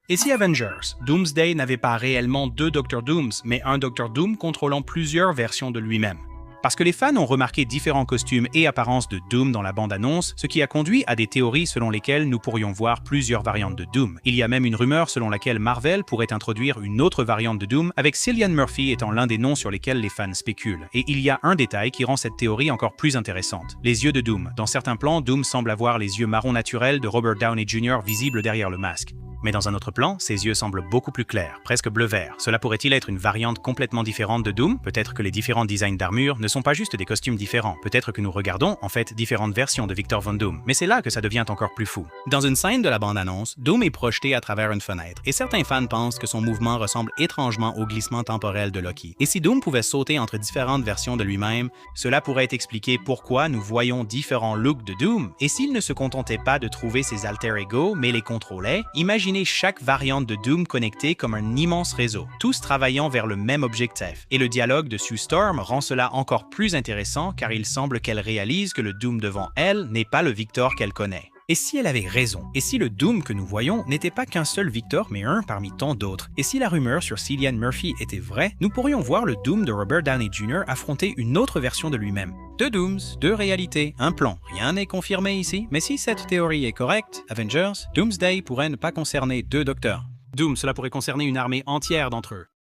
Et si Avengers, Doomsday n'avait pas réellement deux Dr. Dooms, mais un Dr. Doom contrôlant plusieurs versions de lui-même? Parce que les fans ont remarqué différents costumes et apparences de Doom dans la bande-annonce, ce qui a conduit à des théories selon lesquelles nous pourrions voir plusieurs variantes de Doom. Il y a même une rumeur selon laquelle Marvel pourrait introduire une autre variante de Doom, avec Cillian Murphy étant l'un des noms sur lesquels les fans spéculent. Et il y a un détail qui rend cette théorie encore plus intéressante. Les yeux de Doom. Dans certains plans, Doom semble avoir les yeux marron naturels de Robert Downey Jr. visibles derrière le masque. Mais dans un autre plan, ses yeux semblent beaucoup plus clairs, presque bleu-vert. Cela pourrait-il être une variante complètement différente de Doom? Peut-être que les différents designs d'armure ne sont pas juste des costumes différents. Peut-être que nous regardons, en fait, différentes versions de Victor Von Doom. Mais c'est là que ça devient encore plus fou. Dans une scène de la bande-annonce, Doom est projeté à travers une fenêtre, et certains fans pensent que son mouvement ressemble étrangement au glissement temporel de Loki. Et si Doom pouvait sauter entre différentes versions de lui-même, cela pourrait expliquer pourquoi nous voyons différents looks de Doom. Et s'il ne se contentait pas de trouver ses alter ego, mais les contrôlait, imaginez chaque variante de Doom connectée comme un immense réseau, tous travaillant vers le même objectif. Et le dialogue de Sue Storm rend cela encore plus intéressant car il semble qu'elle réalise que le Doom devant elle n'est pas le Victor qu'elle connaît. Et si elle avait raison? Et si le Doom que nous voyons n'était pas qu'un seul Victor, mais un parmi tant d'autres? Et si la rumeur sur Cillian Murphy était vraie, nous pourrions voir le Doom de Robert Downey Jr. affronter une autre version de lui-même. Deux Dooms, deux réalités, un plan. Rien n'est confirmé ici, mais si cette théorie est correcte, Avengers, Doomsday pourrait ne pas concerner deux docteurs. Doom, cela pourrait concerner une armée entière d'entre eux.